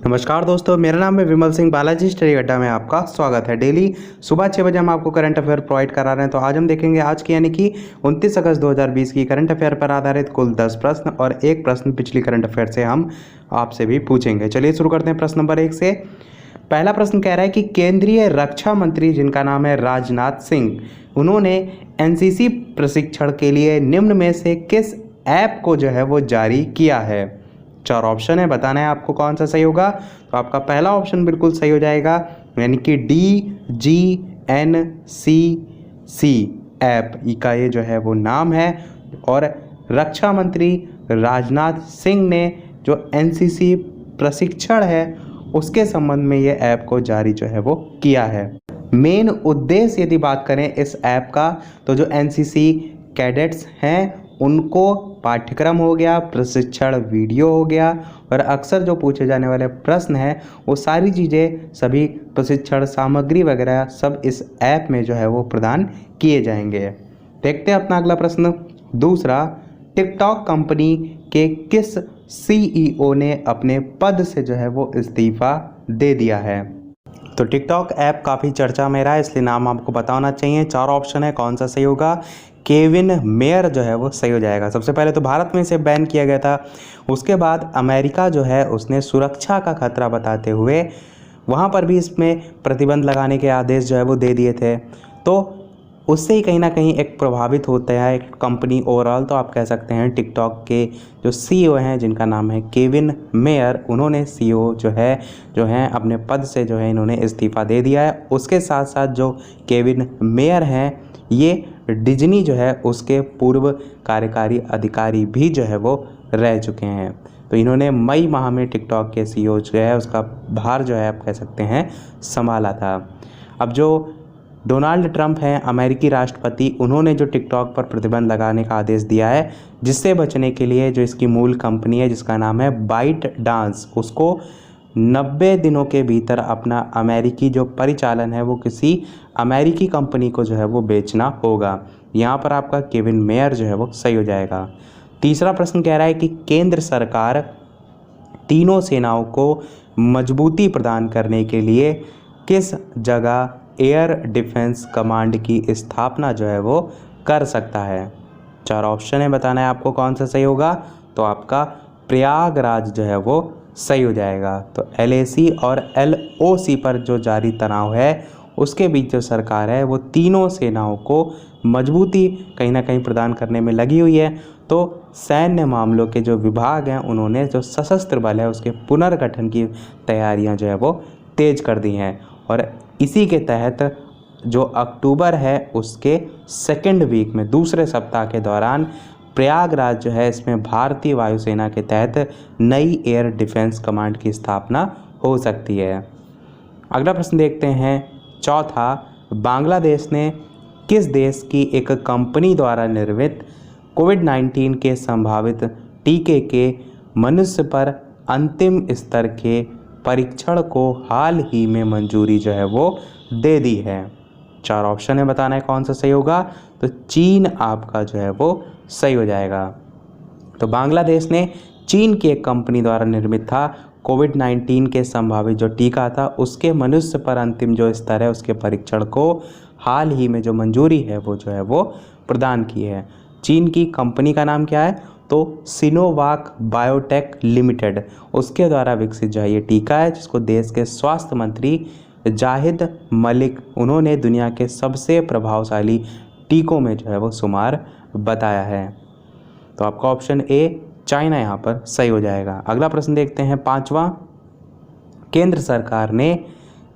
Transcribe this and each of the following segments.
नमस्कार दोस्तों, मेरा नाम है विमल सिंह। बालाजी स्टडी अड्डा में आपका स्वागत है। डेली सुबह 6 बजे हम आपको करंट अफेयर प्रोवाइड करा रहे हैं। तो आज हम देखेंगे आज की यानी कि 29 अगस्त 2020 की करंट अफेयर पर आधारित कुल 10 प्रश्न और एक प्रश्न पिछली करंट अफेयर से हम आपसे भी पूछेंगे। चलिए शुरू करते हैं प्रश्न नंबर 1 से। पहला प्रश्न कह रहा है कि केंद्रीय रक्षा मंत्री जिनका नाम है राजनाथ सिंह, उन्होंने एनसीसी प्रशिक्षण के लिए निम्न में से किस ऐप को जो है वो जारी किया है। 4 ऑप्शन है, बताना है आपको कौन सा सही होगा। तो आपका पहला ऑप्शन बिल्कुल सही हो जाएगा, यानी कि DGNCC ऐप का ये जो है वो नाम है। और रक्षा मंत्री राजनाथ सिंह ने जो एनसीसी प्रशिक्षण है उसके संबंध में ये ऐप को जारी जो है वो किया है। मेन उद्देश्य यदि बात करें इस ऐप का, तो जो एनसीसी कैडेट्स हैं उनको पाठ्यक्रम हो गया, प्रशिक्षण वीडियो हो गया, और अक्सर जो पूछे जाने वाले प्रश्न हैं वो सारी चीज़ें, सभी प्रशिक्षण सामग्री वगैरह सब इस ऐप में जो है वो प्रदान किए जाएंगे। देखते हैं अपना अगला प्रश्न। दूसरा, टिकटॉक कंपनी के किस CEO ने अपने पद से जो है वो इस्तीफा दे दिया है। तो टिकटॉक ऐप काफ़ी चर्चा में रहा है, इसलिए नाम आपको पता होना चाहिए। 4 ऑप्शन है, कौन सा सही होगा। केविन मेयर जो है वो सही हो जाएगा। सबसे पहले तो भारत में इसे बैन किया गया था, उसके बाद अमेरिका जो है उसने सुरक्षा का खतरा बताते हुए वहाँ पर भी इसमें प्रतिबंध लगाने के आदेश जो है वो दे दिए थे। तो उससे ही कहीं ना कहीं एक प्रभावित होता है एक कंपनी ओवरऑल। तो आप कह सकते हैं टिकटॉक के जो CEO हैं जिनका नाम है केविन मेयर, उन्होंने CEO जो हैं अपने पद से जो है इन्होंने इस्तीफ़ा दे दिया है। उसके साथ साथ जो केविन मेयर हैं ये डिज्नी जो है उसके पूर्व कार्यकारी अधिकारी भी जो है वो रह चुके हैं। तो इन्होंने मई माह में टिकटॉक के CEO जो है उसका भार जो है आप कह सकते हैं संभाला था। अब जो डोनाल्ड ट्रंप हैं अमेरिकी राष्ट्रपति, उन्होंने जो टिकटॉक पर प्रतिबंध लगाने का आदेश दिया है, जिससे बचने के लिए जो इसकी मूल कंपनी है जिसका नाम है बाइट डांस, उसको 90 दिनों के भीतर अपना अमेरिकी जो परिचालन है वो किसी अमेरिकी कंपनी को जो है वो बेचना होगा। यहाँ पर आपका केविन मेयर जो है वो सही हो जाएगा। तीसरा प्रश्न कह रहा है कि केंद्र सरकार तीनों सेनाओं को मजबूती प्रदान करने के लिए किस जगह एयर डिफेंस कमांड की स्थापना जो है वो कर सकता है। 4 ऑप्शन है, बताना है आपको कौन सा सही होगा। तो आपका प्रयागराज जो है वो सही हो जाएगा। तो LAC और LOC पर जो जारी तनाव है उसके बीच जो सरकार है वो तीनों सेनाओं को मजबूती कहीं ना कहीं प्रदान करने में लगी हुई है। तो सैन्य मामलों के जो विभाग हैं उन्होंने जो सशस्त्र बल है उसके पुनर्गठन की तैयारियां जो है वो तेज कर दी हैं। और इसी के तहत जो अक्टूबर है उसके सेकेंड वीक में, दूसरे सप्ताह के दौरान प्रयागराज जो है इसमें भारतीय वायुसेना के तहत नई एयर डिफेंस कमांड की स्थापना हो सकती है। अगला प्रश्न देखते हैं, चौथा, बांग्लादेश ने किस देश की एक कंपनी द्वारा निर्मित कोविड-19 के संभावित टीके के मनुष्य पर अंतिम स्तर के परीक्षण को हाल ही में मंजूरी जो है वो दे दी है। 4 ऑप्शन है, बताना है कौन सा सही होगा। तो चीन आपका जो है वो सही हो जाएगा। तो बांग्लादेश ने चीन की एक कंपनी द्वारा निर्मित था कोविड-19 के संभावित जो टीका था उसके मनुष्य पर अंतिम जो स्तर है उसके परीक्षण को हाल ही में जो मंजूरी है वो जो है वो प्रदान की है। चीन की कंपनी का नाम क्या है, तो सिनोवाक बायोटेक लिमिटेड, उसके द्वारा विकसित जो है ये टीका है, जिसको देश के स्वास्थ्य मंत्री जाहिद मलिक, उन्होंने दुनिया के सबसे प्रभावशाली टीकों में जो है वो शुमार बताया है। तो आपका ऑप्शन ए चाइना यहाँ पर सही हो जाएगा। अगला प्रश्न देखते हैं, 5वां, केंद्र सरकार ने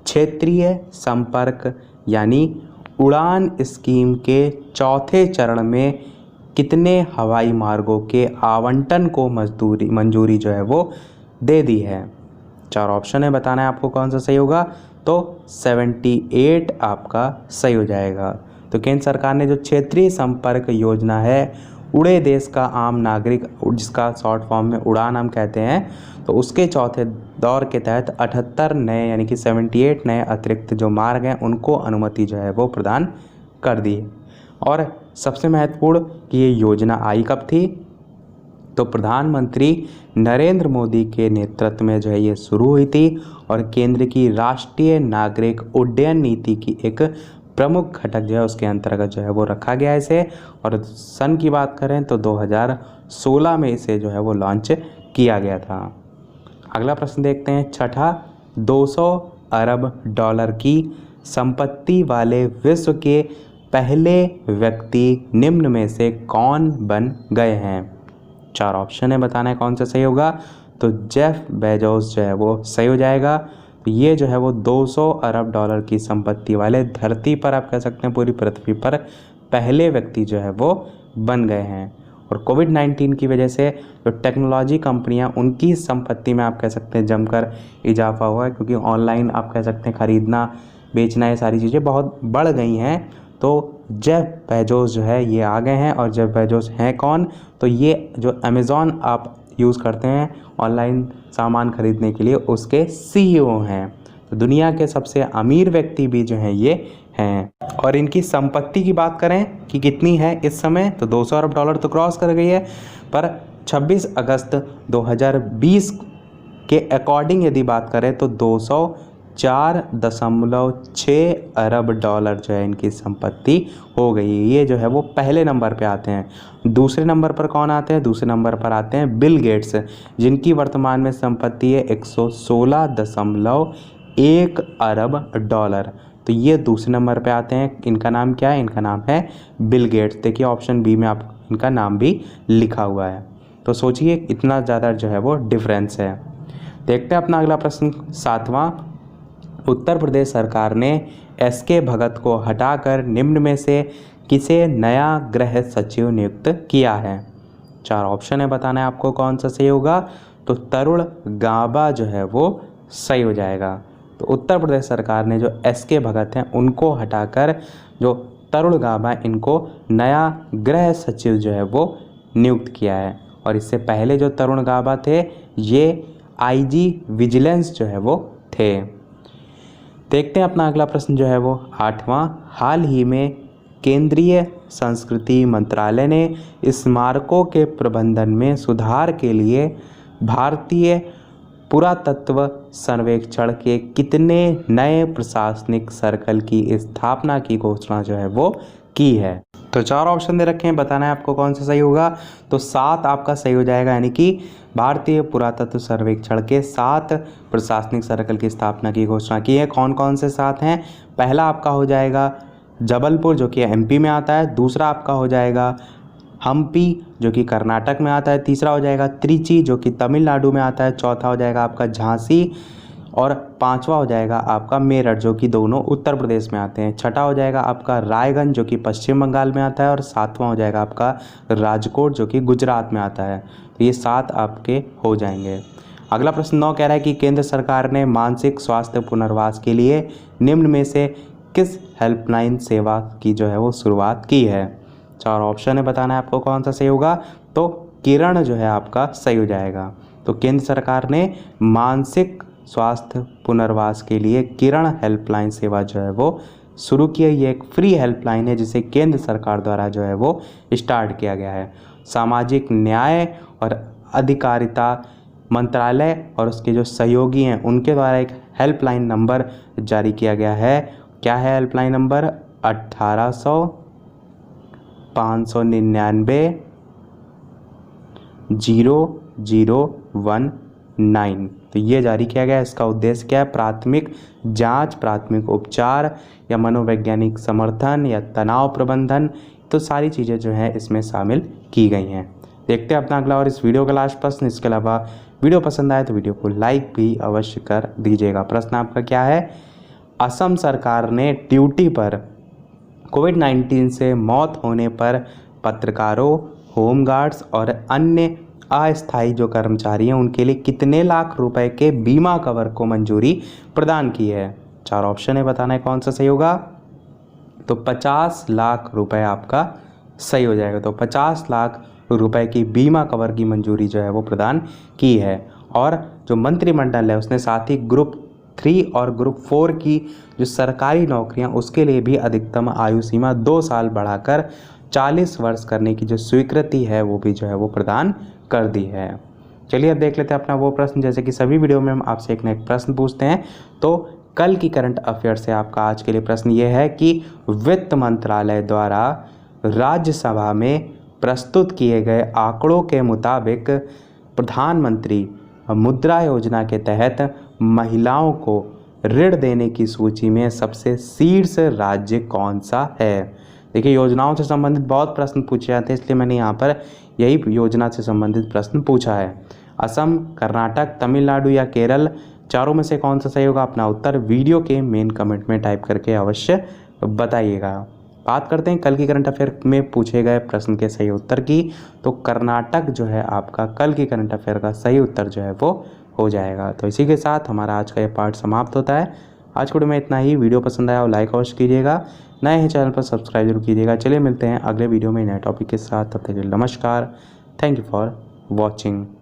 क्षेत्रीय संपर्क यानी उड़ान स्कीम के चौथे चरण में कितने हवाई मार्गों के आवंटन को मंजूरी जो है वो दे दी है। 4 ऑप्शन है, बताना है आपको कौन सा सही होगा। तो 78 आपका सही हो जाएगा। तो केंद्र सरकार ने जो क्षेत्रीय संपर्क योजना है, उड़े देश का आम नागरिक, जिसका शॉर्ट फॉर्म में उड़ान हम कहते हैं, तो उसके चौथे दौर के तहत 78 नए यानी कि 78 नए अतिरिक्त जो मार्ग हैं उनको अनुमति जो है वो प्रदान कर दी। और सबसे महत्वपूर्ण कि ये योजना आई कब थी, तो तो प्रधानमंत्री नरेंद्र मोदी के नेतृत्व में जो है ये शुरू हुई थी और केंद्र की राष्ट्रीय नागरिक उड्डयन नीति की एक प्रमुख घटक जो है उसके अंतर्गत जो है वो रखा गया है इसे। और सन की बात करें तो 2016 में इसे जो है वो लॉन्च किया गया था। अगला प्रश्न देखते हैं छठा, 200 अरब डॉलर की संपत्ति वाले विश्व के पहले व्यक्ति निम्न में से कौन बन गए हैं? 4 ऑप्शन है, बताना है कौन सा सही होगा। तो जेफ बेजोस जो है वो सही हो जाएगा। तो ये जो है वो 200 अरब डॉलर की संपत्ति वाले धरती पर, आप कह सकते हैं पूरी पृथ्वी पर, पहले व्यक्ति जो है वो बन गए हैं। और कोविड-19 की वजह से जो टेक्नोलॉजी कंपनियां, उनकी संपत्ति में आप कह सकते हैं जमकर इजाफा हुआ है, क्योंकि ऑनलाइन आप कह सकते हैं ख़रीदना बेचना ये सारी चीज़ें बहुत बढ़ गई हैं। तो जेफ बेजोस जो है ये आ गए हैं। और जेफ बेजोस हैं कौन? तो ये जो अमेज़ॉन आप यूज़ करते हैं ऑनलाइन सामान खरीदने के लिए, उसके सीईओ हैं। तो दुनिया के सबसे अमीर व्यक्ति भी जो हैं ये हैं। और इनकी संपत्ति की बात करें कि कितनी है इस समय, तो 200 अरब डॉलर तो क्रॉस कर गई है, पर 26 अगस्त 2020 के अकॉर्डिंग यदि बात करें तो 204.6 अरब डॉलर जो है इनकी संपत्ति हो गई। ये जो है वो पहले नंबर पे आते हैं। दूसरे नंबर पर कौन आते हैं? दूसरे नंबर पर आते हैं बिल गेट्स, जिनकी वर्तमान में संपत्ति है 116.1 अरब डॉलर। तो ये दूसरे नंबर पे आते हैं। इनका नाम क्या है? इनका नाम है बिल गेट्स। देखिए ऑप्शन बी में आप इनका नाम भी लिखा हुआ है। तो सोचिए इतना ज़्यादा जो है वो डिफरेंस है। देखते हैं अपना अगला प्रश्न 7वां, उत्तर प्रदेश सरकार ने एसके भगत को हटाकर निम्न में से किसे नया गृह सचिव नियुक्त किया है? 4 ऑप्शन है, बताना है आपको कौन सा सही होगा। तो तरुण गाबा जो है वो सही हो जाएगा। तो उत्तर प्रदेश सरकार ने जो एसके भगत हैं उनको हटाकर जो तरुण गाबा, इनको नया गृह सचिव जो है वो नियुक्त किया है। और इससे पहले जो तरुण गाबा थे ये आईजी विजिलेंस जो है वो थे। देखते हैं अपना अगला प्रश्न जो है वो 8वां, हाल ही में केंद्रीय संस्कृति मंत्रालय ने स्मारकों के प्रबंधन में सुधार के लिए भारतीय पुरातत्व सर्वेक्षण के कितने नए प्रशासनिक सर्कल की स्थापना की घोषणा जो है वो की है? तो 4 ऑप्शन दे रखे हैं, बताना है आपको कौन सा सही होगा। तो 7 आपका सही हो जाएगा, यानी कि भारतीय पुरातत्व सर्वेक्षण के 7 प्रशासनिक सर्कल की स्थापना की घोषणा की है। कौन कौन से 7 हैं? पहला आपका हो जाएगा जबलपुर, जो कि एमपी में आता है। दूसरा आपका हो जाएगा हम्पी, जो कि कर्नाटक में आता है। तीसरा हो जाएगा त्रिची, जो कि तमिलनाडु में आता है। चौथा हो जाएगा आपका झांसी, और 5वां हो जाएगा आपका मेरठ, जो कि दोनों उत्तर प्रदेश में आते हैं। छठा हो जाएगा आपका रायगंज, जो कि पश्चिम बंगाल में आता है। और 7वां हो जाएगा आपका राजकोट, जो कि गुजरात में आता है। तो ये 7 आपके हो जाएंगे। अगला प्रश्न 9 कह रहा है कि केंद्र सरकार ने मानसिक स्वास्थ्य पुनर्वास के लिए निम्न में से किस हेल्पलाइन सेवा की जो है वो शुरुआत की है? 4 ऑप्शन है, बताना है आपको कौन सा सही होगा। तो किरण जो है आपका सही हो जाएगा। तो केंद्र सरकार ने मानसिक स्वास्थ्य पुनर्वास के लिए किरण हेल्पलाइन सेवा जो है वो शुरू की है। ये एक फ्री हेल्पलाइन है जिसे केंद्र सरकार द्वारा जो है वो स्टार्ट किया गया है। सामाजिक न्याय और अधिकारिता मंत्रालय और उसके जो सहयोगी हैं उनके द्वारा एक हेल्पलाइन नंबर जारी किया गया है। क्या है हेल्पलाइन नंबर? 1800-599-0019। तो ये जारी किया गया है। इसका उद्देश्य क्या है? प्राथमिक जांच, प्राथमिक उपचार या मनोवैज्ञानिक समर्थन या तनाव प्रबंधन, तो सारी चीज़ें जो हैं इसमें शामिल की गई हैं। देखते हैं अपना अगला और इस वीडियो का लास्ट प्रश्न। इसके अलावा वीडियो पसंद आए तो वीडियो को लाइक भी अवश्य कर दीजिएगा। प्रश्न आपका क्या है? असम सरकार ने ड्यूटी पर कोविड-19 से मौत होने पर पत्रकारों, होमगार्ड्स और अन्य अस्थायी जो कर्मचारी हैं उनके लिए कितने लाख रुपए के बीमा कवर को मंजूरी प्रदान की है? 4 ऑप्शन है, बताना है कौन सा सही होगा। तो 50 लाख रुपए आपका सही हो जाएगा। तो 50 लाख रुपए की बीमा कवर की मंजूरी जो है वो प्रदान की है। और जो मंत्रिमंडल है उसने साथ ही ग्रुप 3 और ग्रुप 4 की जो सरकारी नौकरियां उसके लिए भी अधिकतम आयु सीमा 2 साल बढ़ाकर 40 वर्ष करने की जो स्वीकृति है वो भी जो है वो प्रदान कर दी है। चलिए अब देख लेते हैं अपना वो प्रश्न। जैसे कि सभी वीडियो में हम आपसे एक ना एक प्रश्न पूछते हैं, तो कल की करंट अफेयर से आपका आज के लिए प्रश्न ये है कि वित्त मंत्रालय द्वारा राज्यसभा में प्रस्तुत किए गए आंकड़ों के मुताबिक प्रधानमंत्री मुद्रा योजना के तहत महिलाओं को ऋण देने की सूची में सबसे शीर्ष राज्य कौन सा है। देखिए, योजनाओं से संबंधित बहुत प्रश्न पूछे जाते हैं, इसलिए मैंने यहाँ पर यही योजना से संबंधित प्रश्न पूछा है। असम, कर्नाटक, तमिलनाडु या केरल, चारों में से कौन सा सही होगा? अपना उत्तर वीडियो के मेन कमेंट में टाइप करके अवश्य बताइएगा। बात करते हैं कल की करंट अफेयर में पूछे गए प्रश्न के सही उत्तर की। तो कर्नाटक जो है आपका कल की करंट अफेयर का सही उत्तर जो है वो हो जाएगा। तो इसी के साथ हमारा आज का ये पार्ट समाप्त होता है। आज के वीडियो में इतना ही। वीडियो पसंद आया और लाइक अवश्य कीजिएगा, नए हैं चैनल पर सब्सक्राइब जरूर कीजिएगा। चलिए मिलते हैं अगले वीडियो में नए टॉपिक के साथ। तब तक के लिए नमस्कार। Thank you for watching.